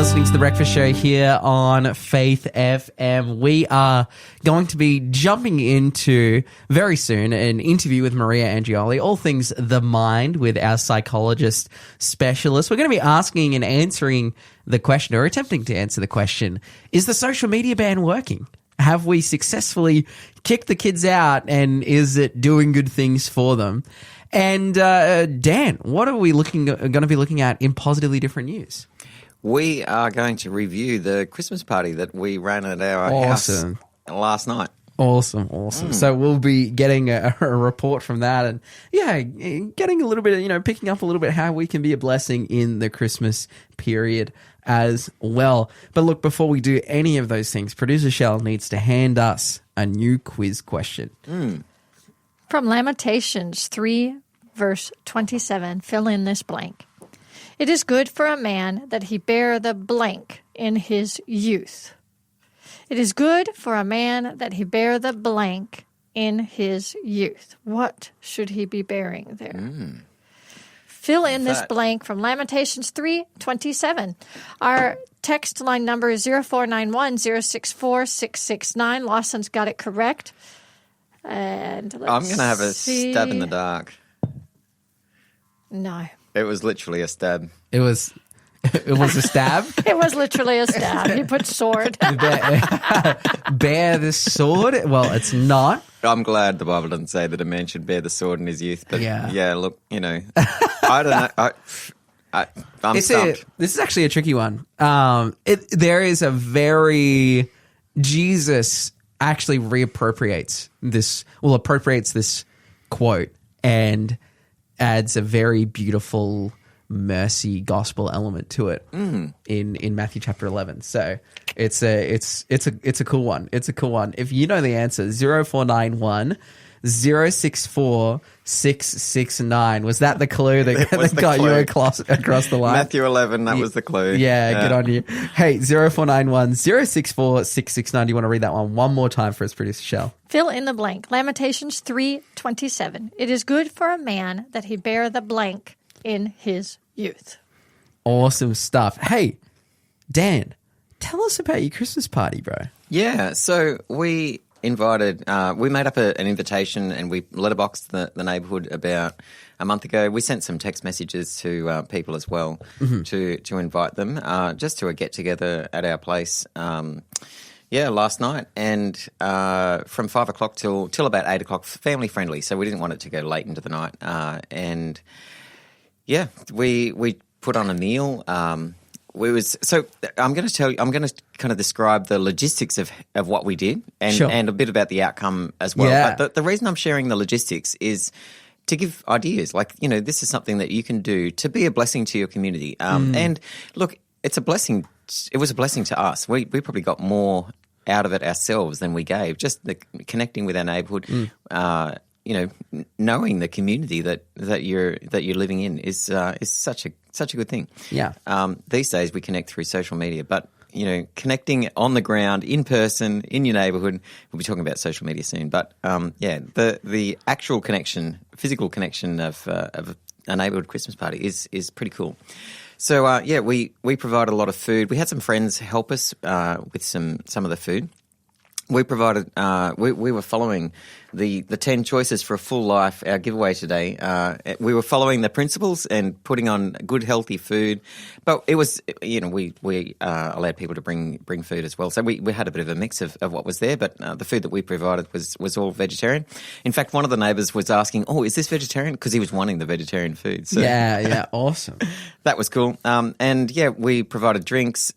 listening to The Breakfast Show here on Faith FM. We are going to be jumping into, very soon, an interview with Maria Angioli, all things the mind with our psychologist specialist. We're going to be asking and answering the question, or attempting to answer the question, is the social media ban working? Have we successfully kicked the kids out, and is it doing good things for them? And Dan, what are we going to be looking at in positively different news? We are going to review the Christmas party that we ran at our house last night. Awesome. So we'll be getting a report from that, and getting a little bit, picking up a little bit how we can be a blessing in the Christmas period as well. But look, before we do any of those things, producer Shell needs to hand us a new quiz question. From Lamentations 3, verse 27, fill in this blank. It is good for a man that he bear the blank in his youth. It is good for a man that he bear the blank in his youth. What should he be bearing there? Fill in this blank from Lamentations 3:27. Our text line number is 0491 064 669. Lawson's got it correct. And I'm going to have a stab in the dark. No. It was literally a stab. It was a stab? It was literally a stab. He put sword. Bear the sword? Well, it's not. I'm glad the Bible doesn't say that a man should bear the sword in his youth. But look, I don't know. I'm stumped. This is actually a tricky one. There is a very... Jesus actually appropriates this quote and adds a very beautiful mercy gospel element to it in Matthew chapter 11. So it's a cool one. It's a cool one. If you know the answer, 0491 064 669. Was that the clue that got you across the line? Matthew 11, that was the clue. Yeah, good on you. Hey, 0491 064 669. Do you want to read that one more time for us, producer Shell? Fill in the blank. Lamentations 3:27. It is good for a man that he bear the blank in his youth. Awesome stuff. Hey, Dan, tell us about your Christmas party, bro. Yeah, so we invited, we made up an invitation, and we letterboxed the neighbourhood about a month ago. We sent some text messages to people as well to invite them, just to a get-together at our place, last night. And from 5 o'clock till about 8 o'clock, family-friendly, so we didn't want it to go late into the night. We put on a meal. I'm going to kind of describe the logistics of what we did and a bit about the outcome as well. Yeah. But the reason I'm sharing the logistics is to give ideas. Like, this is something that you can do to be a blessing to your community. And look, it's a blessing. It was a blessing to us. We probably got more out of it ourselves than we gave. Just connecting with our neighbourhood, knowing the community that you're living in is such a good thing. Yeah. These days we connect through social media, but connecting on the ground, in person, in your neighbourhood. We'll be talking about social media soon, but the actual connection, physical connection of a neighbourhood Christmas party is pretty cool. So we provided a lot of food. We had some friends help us with some of the food. We provided. We were following the 10 choices for a full life. Our giveaway today. We were following the principles and putting on good, healthy food. But it was, we allowed people to bring food as well. So we had a bit of a mix of what was there. But the food that we provided was all vegetarian. In fact, one of the neighbours was asking, "Oh, is this vegetarian?" Because he was wanting the vegetarian food. So yeah, awesome. That was cool. We provided drinks.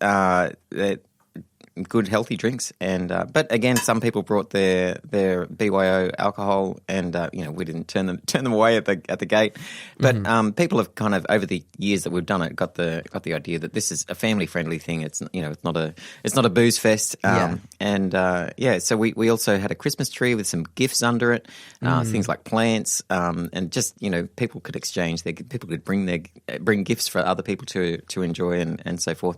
Good healthy drinks, and but again, some people brought their BYO alcohol, and we didn't turn them away at the gate. But people have kind of, over the years that we've done it, got the idea that this is a family friendly thing. It's it's not a booze fest. So we also had a Christmas tree with some gifts under it, things like plants, and just people could exchange. People could bring gifts for other people to enjoy and so forth,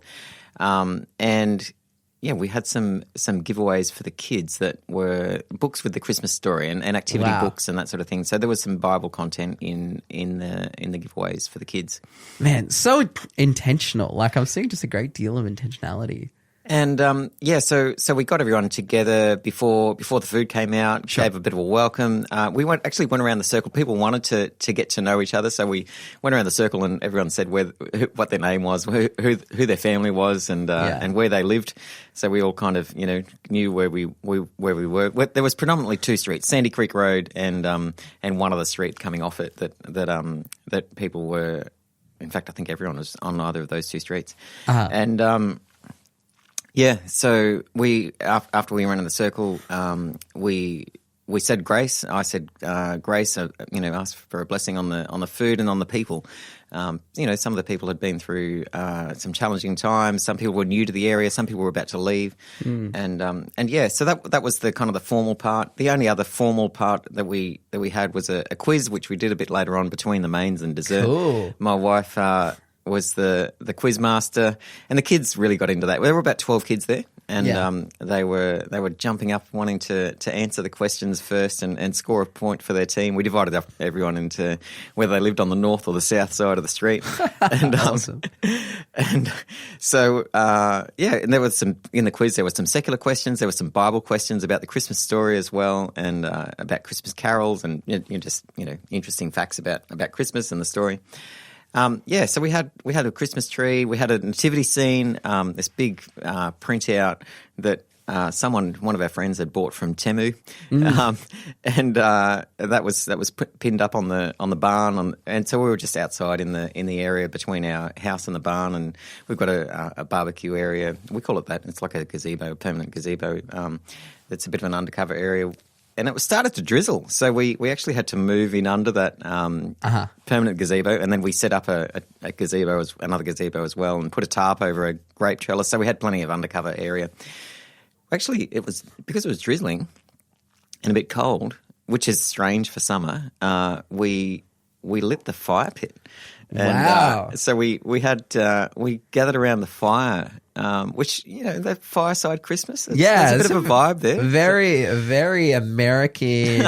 we had some giveaways for the kids that were books with the Christmas story and activity books and that sort of thing. So there was some Bible content in the giveaways for the kids. Man, so intentional. Like I'm seeing just a great deal of intentionality. And so we got everyone together before the food came out, gave a bit of a welcome. We went around the circle. People wanted to get to know each other, so we went around the circle and everyone said what their name was, who their family was, and where they lived. So we all kind of knew where we were. There was predominantly two streets, Sandy Creek Road and one other street coming off it that people were. In fact, I think everyone was on either of those two streets, and. Yeah, so after we ran in the circle, we said grace. I said grace. Asked for a blessing on the food and on the people. Some of the people had been through some challenging times. Some people were new to the area. Some people were about to leave, so that was the kind of the formal part. The only other formal part that we had was a quiz, which we did a bit later on between the mains and dessert. Cool. My wife. Was the quiz master, and the kids really got into that. There were about 12 kids there, and they were jumping up wanting to answer the questions first and score a point for their team. We divided up everyone into whether they lived on the north or the south side of the street. And awesome. And so and there was some in the quiz. There were some secular questions. There were some Bible questions about the Christmas story as well, and about Christmas carols, and just interesting facts about Christmas and the story. So we had a Christmas tree, we had a nativity scene, this big printout that one of our friends had bought from Temu, and that was pinned up on the barn, and so we were just outside in the area between our house and the barn, and we've got a barbecue area. We call it that. It's like a gazebo, a permanent gazebo. That's a bit of an undercover area. And it started to drizzle, so we actually had to move in under that permanent gazebo, and then we set up another gazebo as well, and put a tarp over a grape trellis, so we had plenty of undercover area. Actually, it was because it was drizzling and a bit cold, which is strange for summer. We lit the fire pit. And, so we gathered around the fire, which the fireside Christmas. There's a bit of a vibe there. Very, very American.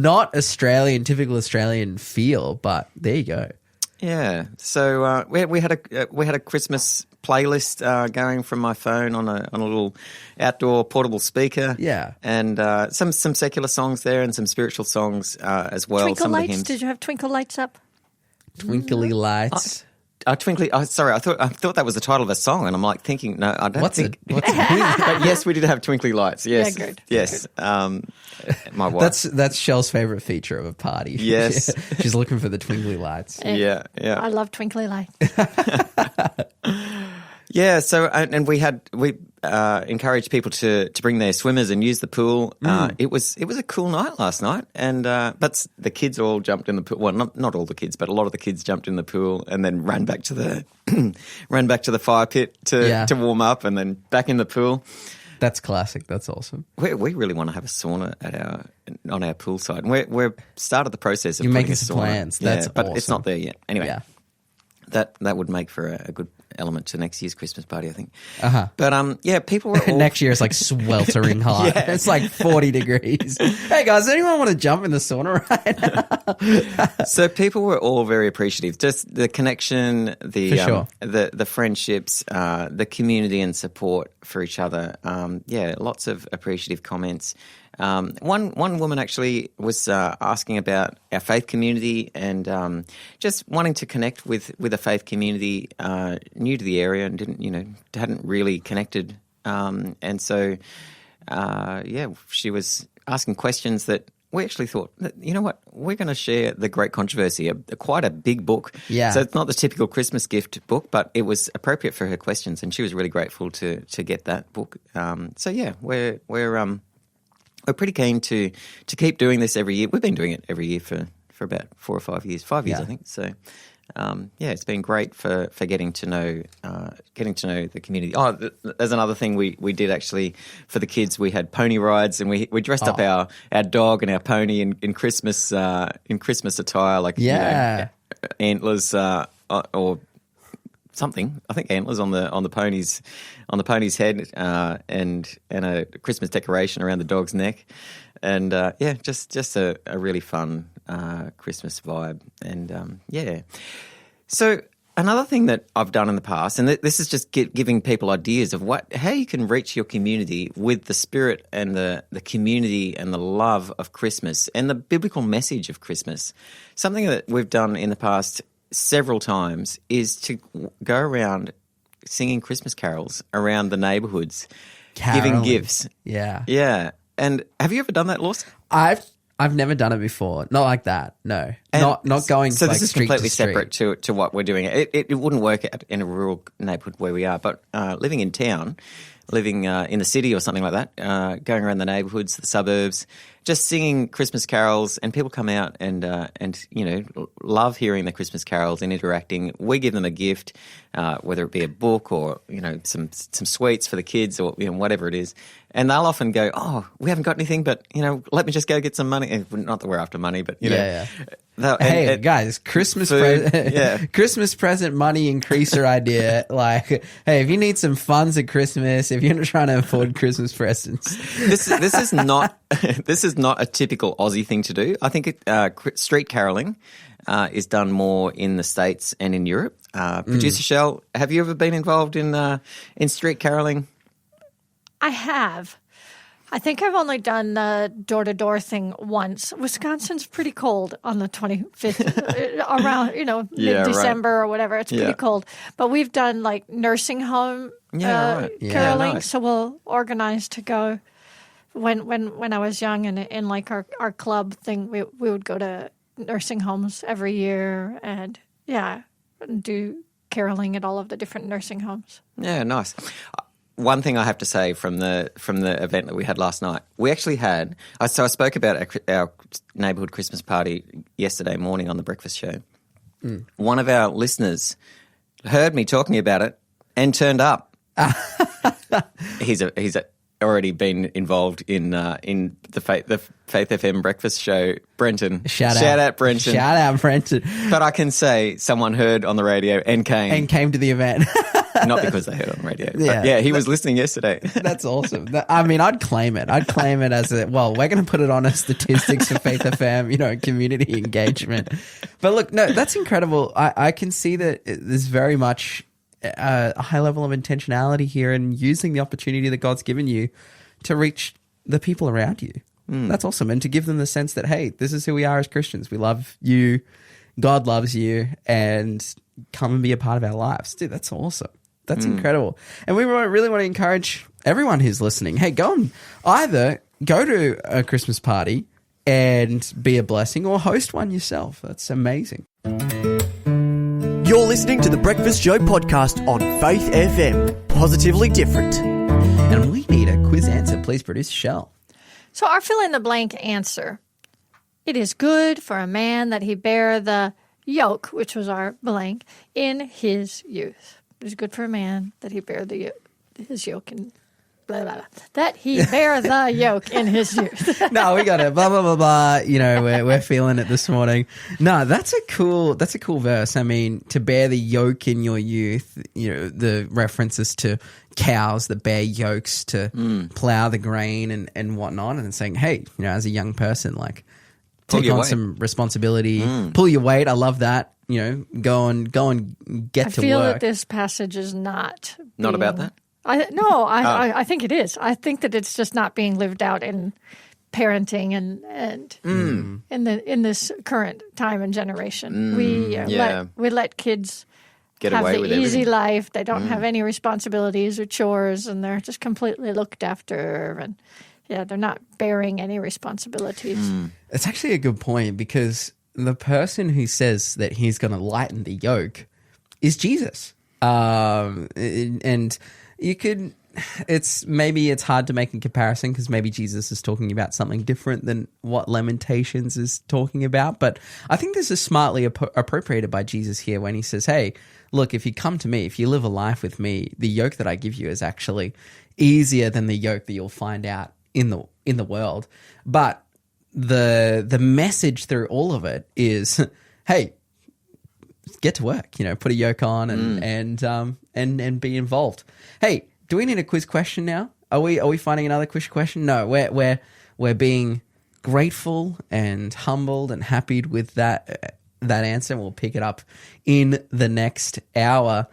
Not Australian, typical Australian feel, but there you go. Yeah. So we had a Christmas playlist going from my phone on a little outdoor portable speaker. Yeah. And some secular songs there and some spiritual songs as well. Twinkle some lights. Of the hymns. Did you have twinkle lights up? Twinkly lights. Twinkly. Sorry, I thought that was the title of a song, and I'm like thinking, no, I don't think. What's a twinkly? But yes, we did have twinkly lights. Yes, yeah, good. Yes. My wife. That's Shell's favorite feature of a party. Yes, she's looking for the twinkly lights. Yeah. I love twinkly lights. Yeah. So and we encouraged people to bring their swimmers and use the pool. It was a cool night last night, and but the kids all jumped in the pool. Well, not all the kids, but a lot of the kids jumped in the pool and then ran back to the fire pit to warm up, and then back in the pool. That's classic. That's awesome. We really want to have a sauna on our poolside, and we're started the process of You're putting making a some sauna. plans. Yeah, That's but awesome. It's not there yet. Anyway, that would make for a good element to next year's Christmas party, I think. But people were all... Next year is like sweltering hot. Yeah. It's like 40 degrees. Hey guys, anyone want to jump in the sauna right now? So people were all very appreciative. Just the connection, the friendships, the community and support for each other. Lots of appreciative comments. One woman actually was asking about our faith community and just wanting to connect with a faith community new to the area and hadn't really connected, and so she was asking questions that we actually thought, you know what, we're going to share The Great Controversy, quite a big book. Yeah. So it's not the typical Christmas gift book, but it was appropriate for her questions, and she was really grateful to get that book. We're pretty keen to keep doing this every year. We've been doing it every year for about 4 or 5 years. 5 years, I think. So, it's been great for getting to know the community. Oh, there's another thing we did actually for the kids. We had pony rides, and we dressed up our dog and our pony in Christmas attire, like antlers or something. I think antlers on the pony's head, and a Christmas decoration around the dog's neck, and just a really fun Christmas vibe, and So another thing that I've done in the past, and this is just giving people ideas of how you can reach your community with the spirit and the community and the love of Christmas and the biblical message of Christmas. Something that we've done in the past several times is to go around singing Christmas carols around the neighbourhoods, giving gifts. Yeah. Yeah. And have you ever done that, Lawson? I've never done it before. Not like that. No. And not going so like this is street completely to street. separate to what we're doing. It wouldn't work in a rural neighbourhood where we are, but living in town, living in the city or something like that, going around the neighbourhoods, the suburbs, just singing Christmas carols, and people come out and love hearing the Christmas carols and interacting. We give them a gift, whether it be a book or some sweets for the kids or whatever it is, and they'll often go, "Oh, we haven't got anything, but let me just go get some money." And not that we're after money, but Hey guys, Christmas Christmas present money increaser idea. Like, hey, if you need some funds at Christmas, if you're trying to afford Christmas presents, this is not this is not a typical Aussie thing to do. I think street caroling is done more in the States and in Europe. Producer Shell, have you ever been involved in street caroling? I have. I think I've only done the door-to-door thing once. Wisconsin's pretty cold on the 25th, around, mid-December or whatever. It's pretty cold. But we've done, like, nursing home caroling. Nice. So we'll organize to go. When I was young and in like, our club thing, we would go to nursing homes every year and, do caroling at all of the different nursing homes. Yeah, nice. One thing I have to say from the event that we had last night, we actually had. So I spoke about our neighbourhood Christmas party yesterday morning on the breakfast show. One of our listeners heard me talking about it and turned up. He's already been involved in the Faith FM breakfast show. Brenton, shout out Brenton, shout out Brenton. But I can say someone heard on the radio and came to the event. Not because they heard on the radio. But he was listening yesterday. That's awesome. I mean, I'd claim it. As we're going to put it on as statistics for Faith FM, community engagement. But look, no, that's incredible. I can see that there's very much a high level of intentionality here and using the opportunity that God's given you to reach the people around you. That's awesome. And to give them the sense that, hey, this is who we are as Christians. We love you. God loves you, and come and be a part of our lives. Dude, that's awesome. That's incredible. And we really want to encourage everyone who's listening. Hey, go and either go to a Christmas party and be a blessing or host one yourself. That's amazing. You're listening to the Breakfast Show podcast on Faith FM. Positively different. And we need a quiz answer. Please produce Shell. So our fill-in-the-blank answer. It is good for a man that he bear the yoke, which was our blank, in his youth. It is good for a man that he bear his yoke in blah, blah, blah. That he bear the yoke in his youth. No, we got it. Blah, blah, blah, blah. We're feeling it this morning. No, that's a cool verse. I mean, to bear the yoke in your youth, the references to cows that bear yokes to plow the grain and whatnot, and saying, hey, as a young person, like, take on some responsibility, pull your weight. I love that. Go and get to work. I feel that this passage is not about that. I think it is. I think that it's just not being lived out in parenting and in this current time and generation. We let kids get have away the with easy everything. life. They don't have any responsibilities or chores, and they're just completely looked after. And they're not bearing any responsibilities. It's actually a good point, because the person who says that he's going to lighten the yoke is Jesus. And you could, it's hard to make a comparison, because maybe Jesus is talking about something different than what Lamentations is talking about. But I think this is smartly appropriated by Jesus here when he says, hey, look, if you come to me, if you live a life with me, the yoke that I give you is actually easier than the yoke that you'll find out in the world. But the message through all of it is, hey, get to work, put a yoke on and be involved. Hey, do we need a quiz question now? Are we finding another quiz question? No, we're being grateful and humbled and happy with that answer. We'll pick it up in the next hour.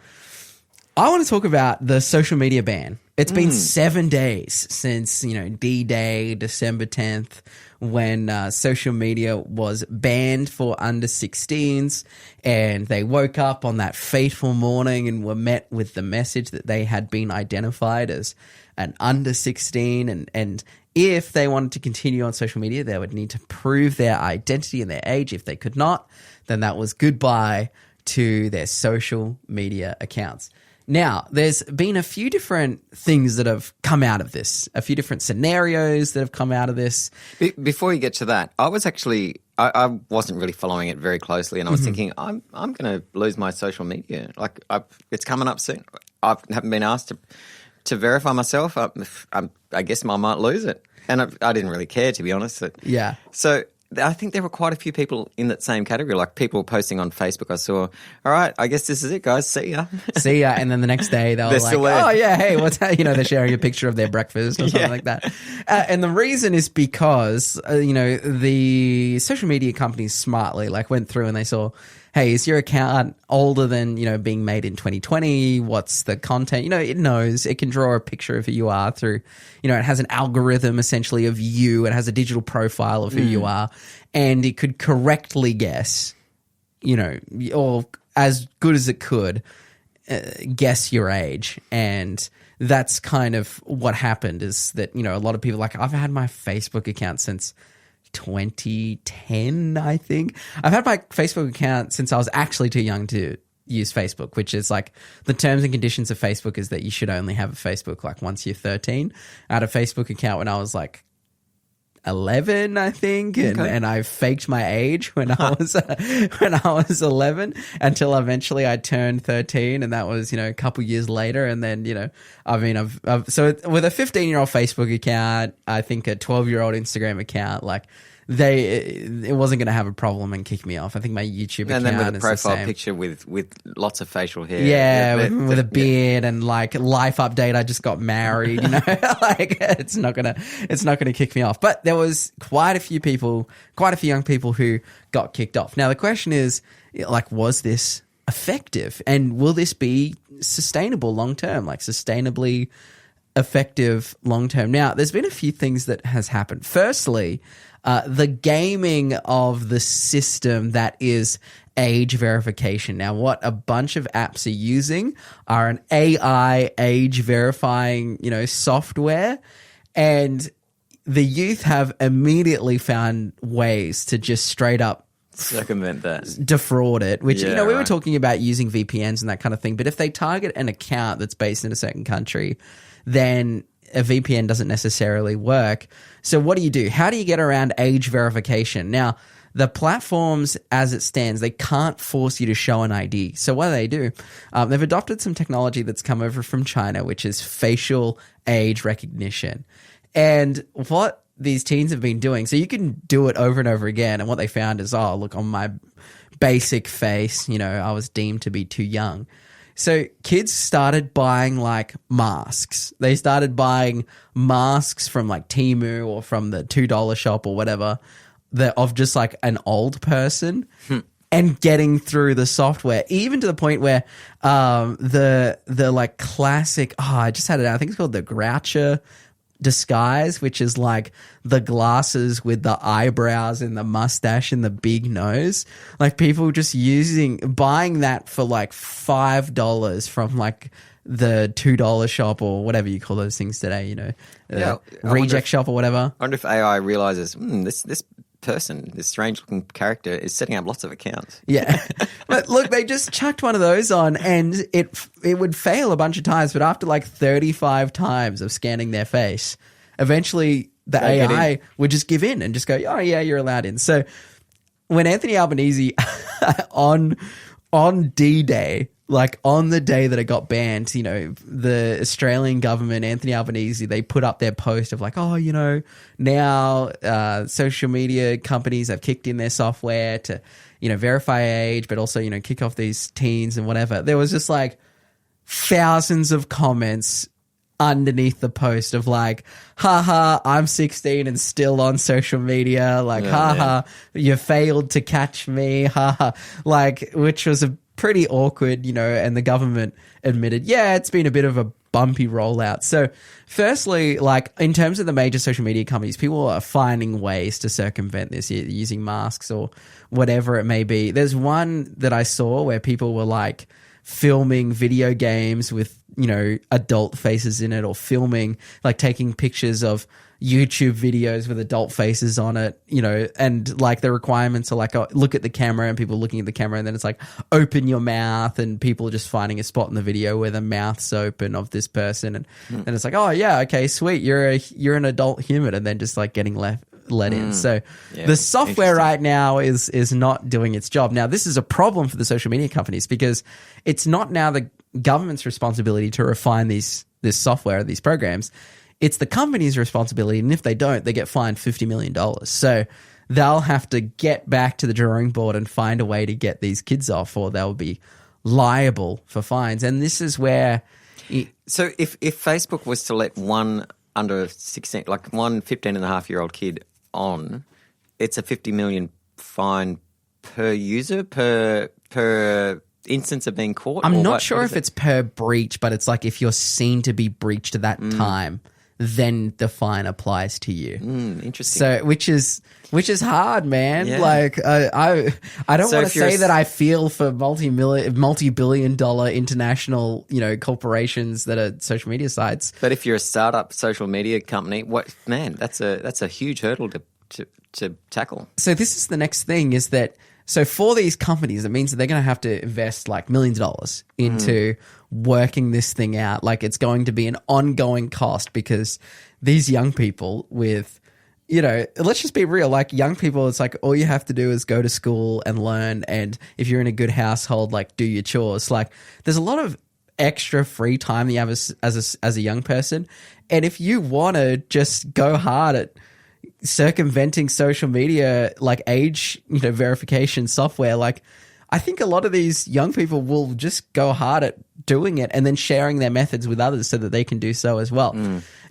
I want to talk about the social media ban. It's been 7 days since, D-Day, December 10th, when social media was banned for under 16s, and they woke up on that fateful morning and were met with the message that they had been identified as an under 16, and if they wanted to continue on social media, they would need to prove their identity and their age. If they could not, then that was goodbye to their social media accounts. Now, there's been a few different things that have come out of this, a few different scenarios that have come out of this. Before you get to that, I was actually I wasn't really following it very closely, and I was thinking I'm going to lose my social media. Like it's coming up soon. I haven't been asked to verify myself. I guess I might lose it, and I didn't really care, to be honest. Yeah. So I think there were quite a few people in that same category, like people posting on Facebook. I saw, all right, I guess this is it, guys. See ya. See ya. And then the next day they were like, oh, yeah, hey, what's that? They're sharing a picture of their breakfast or something like that. And the reason is because, the social media companies smartly went through and they saw, hey, is your account older than, being made in 2020? What's the content? It knows. It can draw a picture of who you are through, it has an algorithm essentially of you. It has a digital profile of who you are. And it could correctly guess, or as good as it could, guess your age. And that's kind of what happened is that, a lot of people I've had my Facebook account since 2010, I think. I've had my Facebook account since I was actually too young to use Facebook, which is the terms and conditions of Facebook is that you should only have a Facebook once you're 13. I had a Facebook account when I was 11, I think, and I faked my age when I was 11 until eventually I turned 13, and that was a couple years later. And then so with a 15-year-old Facebook account, I think a 12-year-old Instagram account, it wasn't going to have a problem and kick me off. I think my YouTube account and then with a profile the picture with lots of facial hair, with a beard and life update. I just got married. It's not gonna kick me off. But there was quite a few young people who got kicked off. Now the question is, was this effective, and will this be sustainable long term? Sustainably effective long term. Now there's been a few things that has happened. Firstly, the gaming of the system that is age verification. Now, what a bunch of apps are using are an AI age verifying, software, and the youth have immediately found ways to just straight up circumvent that, defraud it, which, we were talking about using VPNs and that kind of thing, but if they target an account that's based in a certain country, then a VPN doesn't necessarily work. So what do? How do you get around age verification? Now, the platforms as it stands, they can't force you to show an ID. So what do? They've adopted some technology that's come over from China, which is facial age recognition. And what these teens have been doing, so you can do it over and over again, and what they found is, look, on my basic face, I was deemed to be too young. So kids started buying masks. They started buying masks from Temu or from the $2 shop or whatever, of just an old person and getting through the software, even to the point where the classic, I just had it out, I think it's called the Groucher disguise, which is the glasses with the eyebrows and the mustache and the big nose. People just buying that for $5 from the $2 shop or whatever you call those things today, reject shop or whatever. I wonder if AI realizes this person, this strange looking character, is setting up lots of accounts. Yeah. But look, they just chucked one of those on and it would fail a bunch of times, but after 35 times of scanning their face, eventually the AI would just give in and just go, oh yeah, you're allowed in. So when Anthony Albanese on D-Day, on the day that it got banned, the Australian government, Anthony Albanese, they put up their post of now social media companies have kicked in their software to, verify age, but also, kick off these teens and whatever. There was just like thousands of comments underneath the post of like, haha, I'm 16 and still on social media. Like, haha, you failed to catch me. Haha. Like, which was a pretty awkward, and the government admitted, yeah, it's been a bit of a bumpy rollout. So firstly, like in terms of the major social media companies, people are finding ways to circumvent this using masks or whatever it may be. There's one that I saw where people were like filming video games with, adult faces in it, or filming, like taking pictures of YouTube videos with adult faces on it, and like the requirements are like, look at the camera, and people looking at the camera, and then it's like, open your mouth, and people just finding a spot in the video where the mouth's open of this person. And then it's like, oh yeah, okay, sweet. You're an adult human, and then just like getting let in. So the software right now is not doing its job. Now, this is a problem for the social media companies because it's not now the government's responsibility to refine this software, these programs. It's the company's responsibility, and if they don't, they get fined $50 million. So they'll have to get back to the drawing board and find a way to get these kids off, or they'll be liable for fines. And this is where... So if Facebook was to let one under 16, like one 15-and-a-half-year-old kid on, it's a $50 million fine per user, per instance of being caught? I'm not sure if it's per breach, but it's like if you're seen to be breached at that time, then the fine applies to you. Interesting. So, which is hard, man. Yeah. Like I don't want to say that I feel for multi-billion-dollar international, corporations that are social media sites. But if you're a startup social media company, that's a huge hurdle to tackle. So this is the next thing is that. So for these companies, it means that they're going to have to invest like millions of dollars into working this thing out. Like it's going to be an ongoing cost because these young people with, let's just be real, like young people, it's like all you have to do is go to school and learn. And if you're in a good household, like do your chores. Like there's a lot of extra free time that you have as a young person. And if you want to just go hard at circumventing social media, like age, verification software, like I think a lot of these young people will just go hard at doing it and then sharing their methods with others so that they can do so as well.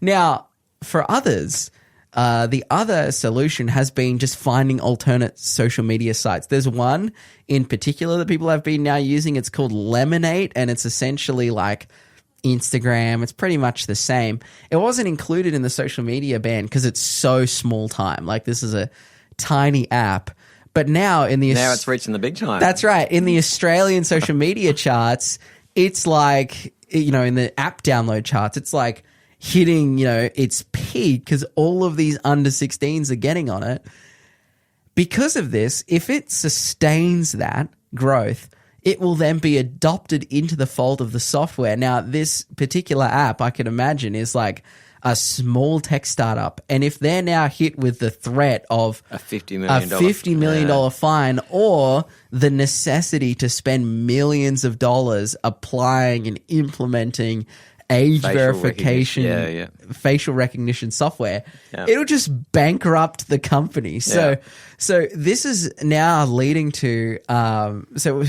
Now, for others, the other solution has been just finding alternate social media sites. There's one in particular that people have been now using. It's called Lemonade, and it's essentially like Instagram. It's pretty much the same. It wasn't included in the social media ban because it's so small time. Like this is a tiny app. But now it's reaching the big time. That's right. In the Australian social media charts, it's like, in the app download charts, it's like hitting, its peak because all of these under 16s are getting on it. Because of this, if it sustains that growth, it will then be adopted into the fold of the software. Now, this particular app, I can imagine, is like a small tech startup. And if they're now hit with the threat of a $50 million fine or the necessity to spend millions of dollars applying and implementing age verification, facial recognition software, it'll just bankrupt the company. So this is now leading to, so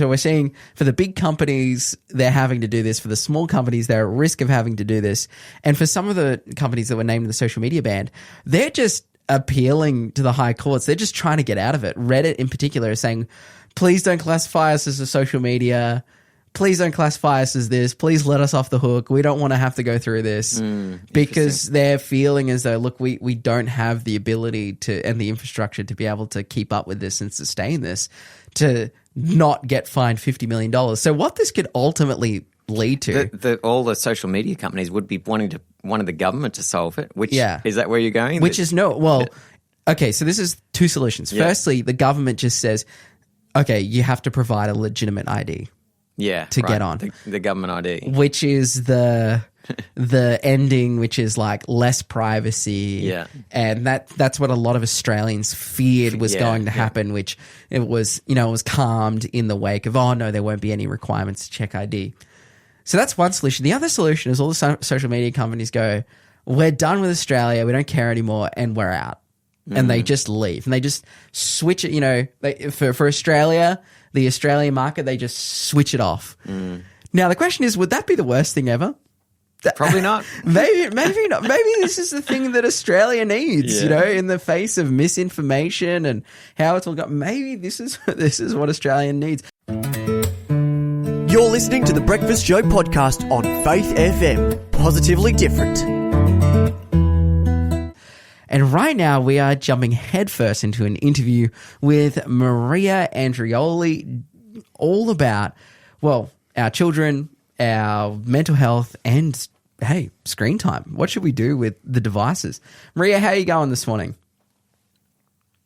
we're seeing for the big companies, they're having to do this. For the small companies, they're at risk of having to do this. And for some of the companies that were named in the social media ban, they're just appealing to the high courts. They're just trying to get out of it. Reddit in particular is saying, please don't classify us as a social media. Please don't classify us as this. Please let us off the hook. We don't want to have to go through this because they're feeling as though, look, we don't have the ability to and the infrastructure to be able to keep up with this and sustain this to not get fined $50 million. So what this could ultimately lead to. All the social media companies would be wanting the government to solve it. Is that where you're going? Okay, so this is two solutions. Yeah. Firstly, the government just says, okay, you have to provide a legitimate ID. To get on. The government ID. Which is the ending, which is like less privacy. Yeah. And that's what a lot of Australians feared was going to happen, which it was calmed in the wake of, oh no, there won't be any requirements to check ID. So that's one solution. The other solution is all the social media companies go, we're done with Australia, we don't care anymore, and we're out. and they just leave and they just switch it. You know, for Australia, the Australian market, they just switch it off. Now the question is, would that be the worst thing ever? Probably not. Maybe not. Maybe this is the thing that Australia needs, you know, in the face of misinformation and how it's all got. Maybe this is what Australia needs. You're listening to the Breakfast Show podcast on Faith FM. Positively different. And right now we are jumping headfirst into an interview with Maria Andrioli, all about, well, our children, our mental health, and, hey, screen time. What should we do with the devices? Maria, how are you going this morning?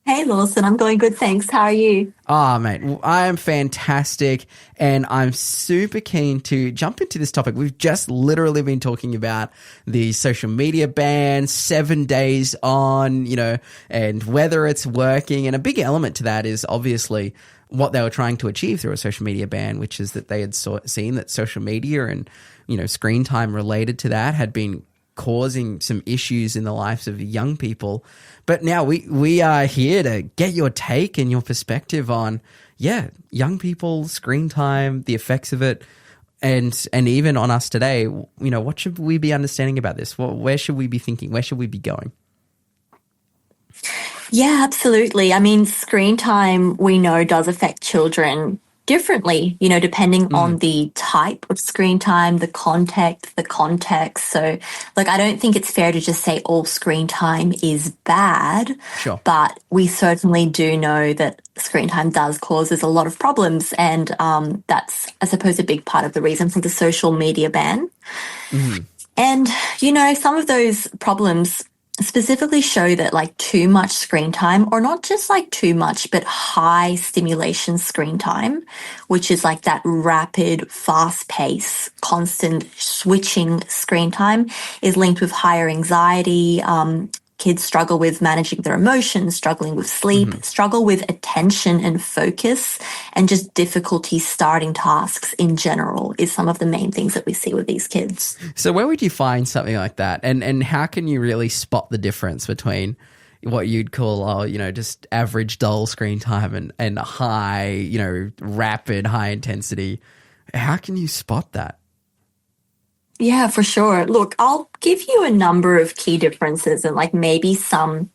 Hey, Lawson. I'm going good, thanks. How are you? Oh, mate, well, I am fantastic, and I'm super keen to jump into this topic. We've just literally been talking about the social media ban, 7 days on, you know, and whether it's working. And a big element to that is obviously what they were trying to achieve through a social media ban, which is that they had seen that social media and, you know, screen time related to that had been causing some issues in the lives of young people. But now we are here to get your take and your perspective on, young people, screen time, the effects of it, and even on us today. You know, what should we be understanding about this? Where should we be thinking? Where should we be going? Yeah, absolutely. I mean, screen time, we know, does affect children differently, you know, depending on the type of screen time, the context. So, like, I don't think it's fair to just say all screen time is bad. Sure. But we certainly do know that screen time does causes a lot of problems. And that's, I suppose, a big part of the reason for the social media ban. And, you know, some of those problems specifically show that, like, too much screen time, or not just like too much, but high stimulation screen time, which is like that rapid, fast pace, constant switching screen time, is linked with higher anxiety. Kids struggle with managing their emotions, struggling with sleep, struggle with attention and focus, and just difficulty starting tasks in general is some of the main things that we see with these kids. So where would you find something like that? And how can you really spot the difference between what you'd call, you know, just average dull screen time and high, you know, rapid, high intensity? How can you spot that? Yeah, for sure. Look, I'll give you a number of key differences and, like, maybe some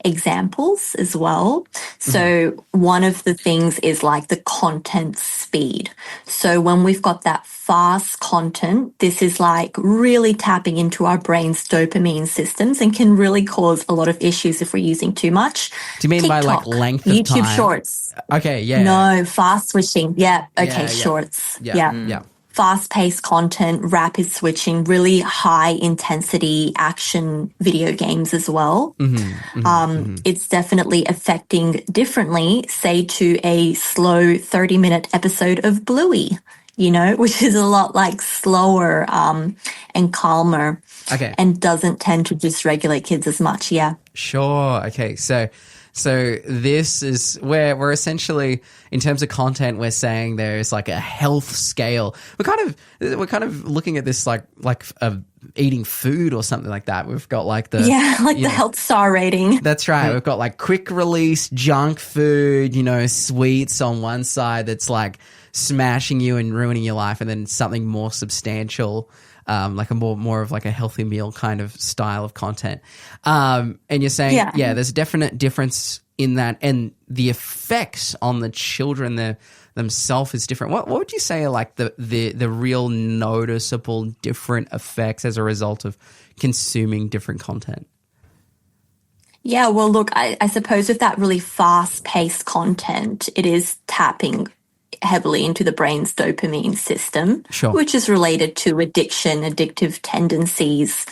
examples as well. So one of the things is, like, the content speed. So when we've got that fast content, this is like really tapping into our brain's dopamine systems and can really cause a lot of issues if we're using too much. Do you mean TikTok, by, like, length of YouTube time? Shorts. Okay, yeah. No, fast switching. Yeah. Okay, Yeah. Shorts. Yeah. Fast-paced content, rapid switching, really high-intensity action video games as well. It's definitely affecting differently, say, to a slow 30-minute episode of Bluey, you know, which is a lot, like, slower and calmer. Okay. And doesn't tend to dysregulate kids as much, Sure. Okay. So this is where we're essentially, in terms of content, we're saying there's like a health scale. We're kind of looking at this like eating food or something like that. We've got like the the health star rating. That's right. We've got like quick release junk food, you know, sweets on one side that's like smashing you and ruining your life, and then something more substantial, like a more of like a healthy meal kind of style of content. And you're saying, there's a definite difference in that, and the effects on the children themselves is different. What would you say are like the real noticeable different effects as a result of consuming different content? Yeah, well, look, I suppose with that really fast-paced content, it is tapping heavily into the brain's dopamine system, which is related to addictive tendencies.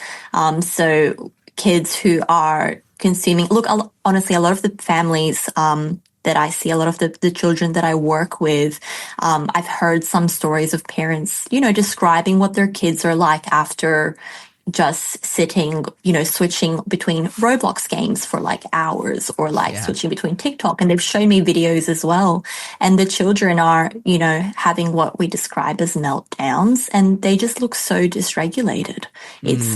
So kids who are consuming, look, honestly, a lot of the families that I see, a lot of the children that I work with, I've heard some stories of parents, you know, describing what their kids are like after just sitting, you know, switching between Roblox games for like hours, or like switching between TikTok. And they've shown me videos as well. And the children are, you know, having what we describe as meltdowns, and they just look so dysregulated. It's,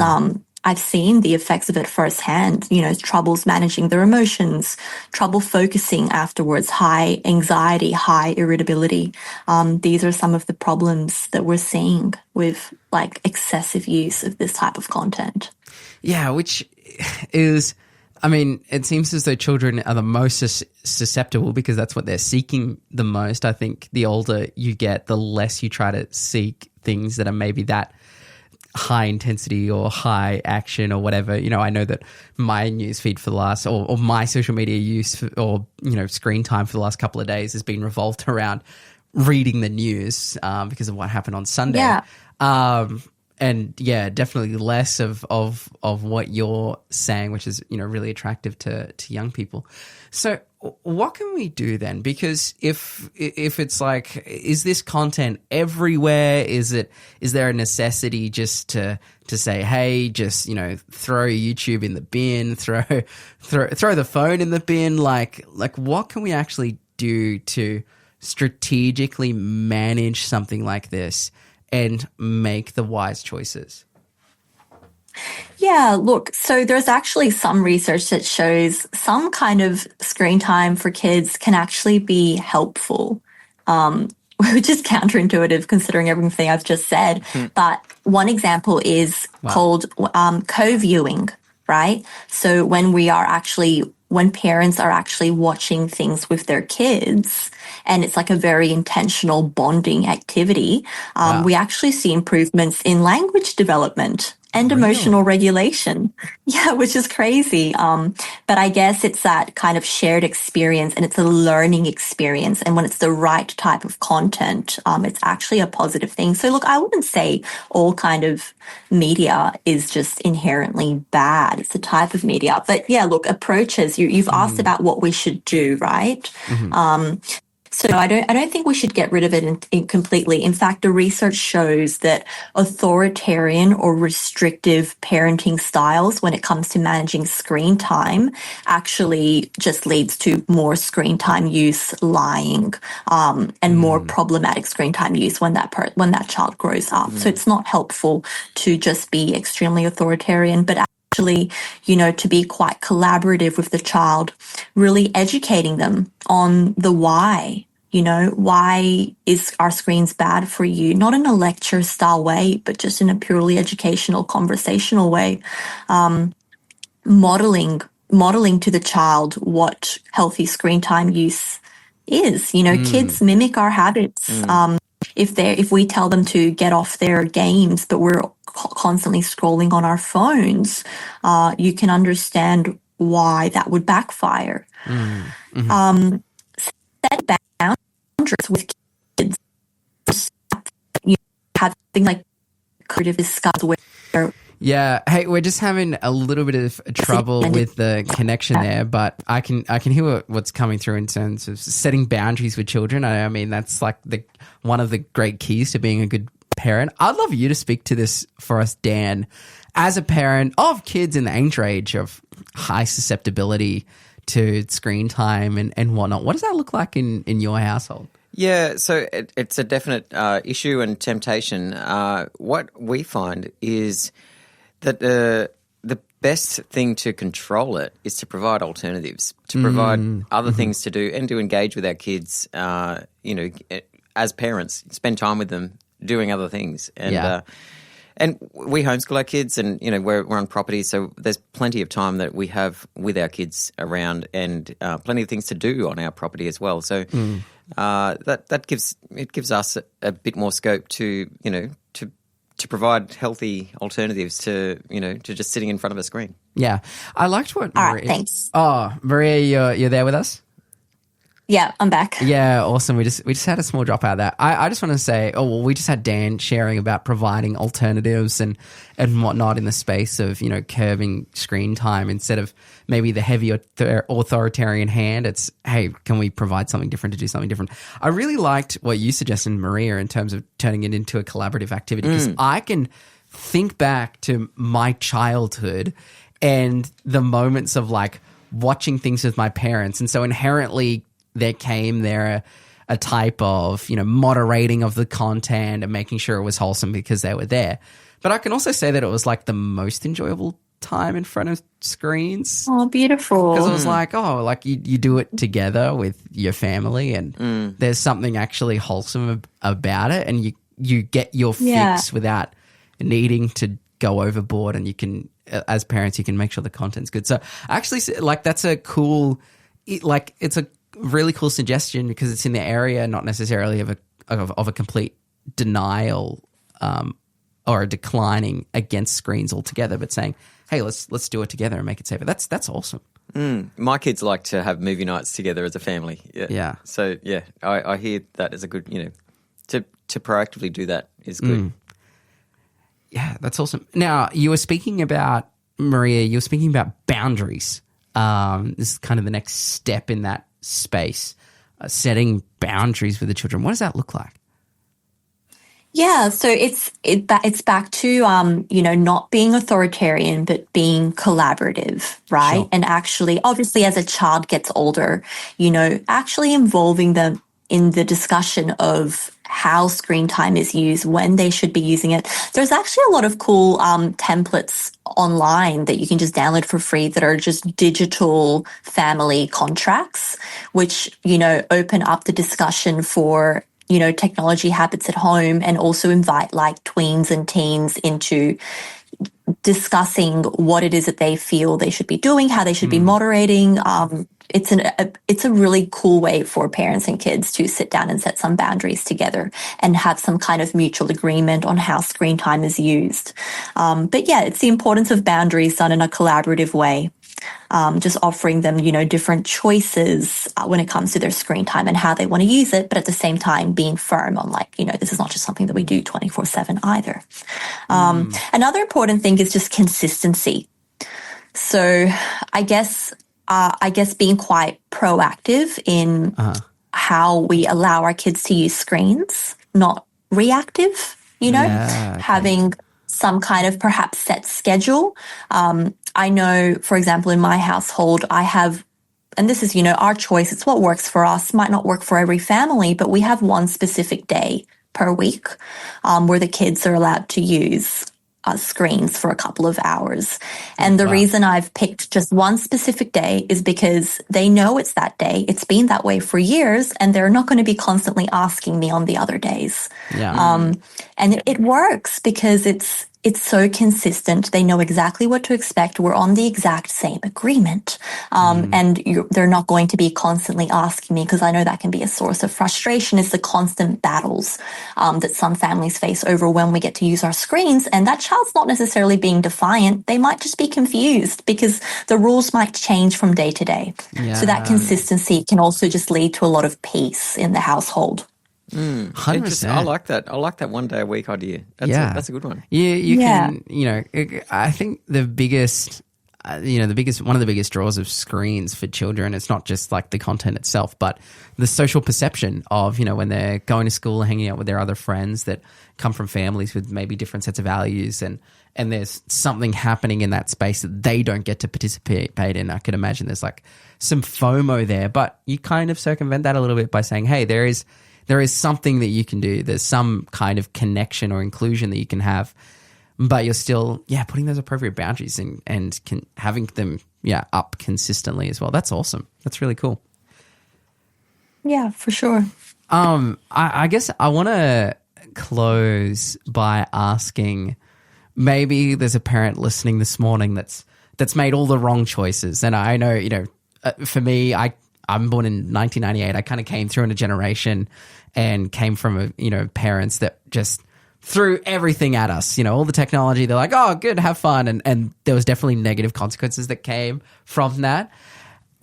I've seen the effects of it firsthand, you know, troubles managing their emotions, trouble focusing afterwards, high anxiety, high irritability. These are some of the problems that we're seeing with like excessive use of this type of content. Yeah, which is, I mean, it seems as though children are the most susceptible because that's what they're seeking the most. I think the older you get, the less you try to seek things that are maybe that high intensity or high action or whatever. You know, I know that my newsfeed for the last, or my social media use or, you know, screen time for the last couple of days has been revolved around reading the news because of what happened on Sunday. Yeah. And yeah, definitely less of what you're saying, which is, you know, really attractive to young people. So what can we do then? Because if it's like, is this content everywhere? Is there a necessity just to say, hey, just, you know, throw YouTube in the bin, throw the phone in the bin? Like what can we actually do to strategically manage something like this and make the wise choices? Yeah, look, so there's actually some research that shows some kind of screen time for kids can actually be helpful, which is counterintuitive considering everything I've just said. But one example is called co-viewing, right? So when parents are actually watching things with their kids, and it's like a very intentional bonding activity, we actually see improvements in language development and emotional regulation. Yeah, which is crazy. But I guess it's that kind of shared experience, and it's a learning experience. And when it's the right type of content, it's actually a positive thing. So look, I wouldn't say all kind of media is just inherently bad. It's a type of media. But yeah, look, approaches, you've asked about what we should do, right? So I don't think we should get rid of it completely. In fact, the research shows that authoritarian or restrictive parenting styles when it comes to managing screen time actually just leads to more screen time use, lying, and more problematic screen time use when that child grows up. So it's not helpful to just be extremely authoritarian, but actually, you know, to be quite collaborative with the child, really educating them on the why. You know, why are screens bad for you? Not in a lecture style way, but just in a purely educational, conversational way. Modeling to the child what healthy screen time use is. You know, kids mimic our habits. If we tell them to get off their games, but we're constantly scrolling on our phones, you can understand why that would backfire. Set boundaries with kids. You have things like creative discuss where. Yeah. Hey, we're just having a little bit of trouble with the connection there, but I can hear what's coming through in terms of setting boundaries with children. I mean, that's like one of the great keys to being a good parent. I'd love you to speak to this for us, Dan, as a parent of kids in the age range of high susceptibility to screen time and whatnot. What does that look like in your household? Yeah, so it's a definite issue and temptation. What we find is that the best thing to control it is to provide alternatives, to provide other things to do and to engage with our kids, you know, as parents, spend time with them doing other things. And we homeschool our kids, and you know we're on property, so there's plenty of time that we have with our kids around, and plenty of things to do on our property as well. So that gives us a bit more scope to to provide healthy alternatives to to just sitting in front of a screen. Yeah, I liked what. All Maria, right, thanks. Oh, Maria, you're there with us? Yeah, I'm back. Yeah, awesome. We just had a small drop out of that. I just want to say, we just had Dan sharing about providing alternatives and whatnot in the space of, curbing screen time instead of maybe the heavy authoritarian hand. It's, hey, can we provide something different to do something different? I really liked what you suggested, Maria, in terms of turning it into a collaborative activity, because I can think back to my childhood and the moments of like watching things with my parents. And so inherently there came a type of, moderating of the content and making sure it was wholesome because they were there. But I can also say that it was like the most enjoyable time in front of screens. Oh, beautiful. Because it was like, you do it together with your family and there's something actually wholesome about it, and you get your fix without needing to go overboard, and you can, as parents, you can make sure the content's good. So actually, like, that's a cool, it's a really cool suggestion because it's in the area, not necessarily of a complete denial or a declining against screens altogether, but saying, hey, let's do it together and make it safer. That's awesome. My kids like to have movie nights together as a family. Yeah. So yeah, I hear that as a good, to proactively do that is good. Yeah, that's awesome. Now, you were speaking about, Maria, boundaries. This is kind of the next step in that space, setting boundaries with the children. What does that look like? Yeah, so it's back to not being authoritarian but being collaborative, right? Sure. And actually, obviously, as a child gets older, actually involving them in the discussion of how screen time is used, when they should be using it. There's actually a lot of cool templates online that you can just download for free that are just digital family contracts, which, open up the discussion for technology habits at home, and also invite like tweens and teens into discussing what it is that they feel they should be doing, how they should be moderating. It's a really cool way for parents and kids to sit down and set some boundaries together and have some kind of mutual agreement on how screen time is used. But yeah, it's the importance of boundaries done in a collaborative way. Just offering them, different choices when it comes to their screen time and how they want to use it, but at the same time being firm on this is not just something that we do 24/7 either. Another important thing is just consistency. So I guess being quite proactive in how we allow our kids to use screens, not reactive, having some kind of perhaps set schedule. I know, for example, in my household, I have, and this is, our choice, it's what works for us, might not work for every family, but we have one specific day per week where the kids are allowed to use screens for a couple of hours. And the reason I've picked just one specific day is because they know it's that day. It's been that way for years, and they're not going to be constantly asking me on the other days. Yeah. And it works because it's so consistent. They know exactly what to expect. We're on the exact same agreement. And they're not going to be constantly asking me, because I know that can be a source of frustration. It's the constant battles that some families face over when we get to use our screens. And that child's not necessarily being defiant. They might just be confused because the rules might change from day to day. Yeah. So that consistency can also just lead to a lot of peace in the household. 100%. I like that. I like that 1 day a week idea. That's a good one. You can, I think the biggest, one of the biggest draws of screens for children, it's not just like the content itself, but the social perception of, when they're going to school and hanging out with their other friends that come from families with maybe different sets of values, and there's something happening in that space that they don't get to participate in. I can imagine there's like some FOMO there, but you kind of circumvent that a little bit by saying, hey, there is something that you can do. There's some kind of connection or inclusion that you can have, but you're still, putting those appropriate boundaries and having them, up consistently as well. That's awesome. That's really cool. Yeah, for sure. I guess I want to close by asking, maybe there's a parent listening this morning that's made all the wrong choices. And I know, for me, I'm born in 1998. I kind of came through in a generation and came from parents that just threw everything at us. All the technology. They're like, oh, good, have fun, and there was definitely negative consequences that came from that.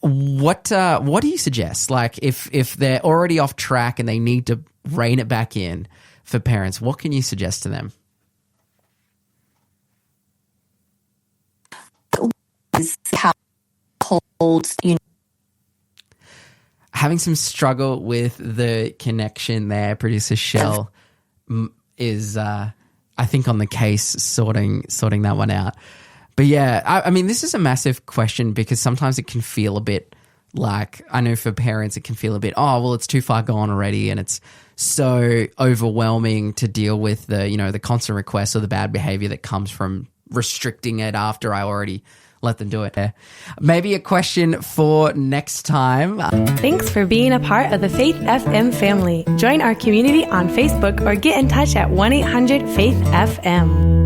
What do you suggest? Like, if they're already off track and they need to rein it back in for parents, what can you suggest to them? Households, having some struggle with the connection there, producer Shell is, I think, on the case sorting that one out. But yeah, I mean, this is a massive question because sometimes it can feel a bit Like, I know for parents, it can feel a bit, oh, well, it's too far gone already. And it's so overwhelming to deal with the constant requests or the bad behavior that comes from restricting it after I already let them do it. Maybe a question for next time. Thanks for being a part of the Faith FM family. Join our community on Facebook or get in touch at 1-800-FAITH-FM.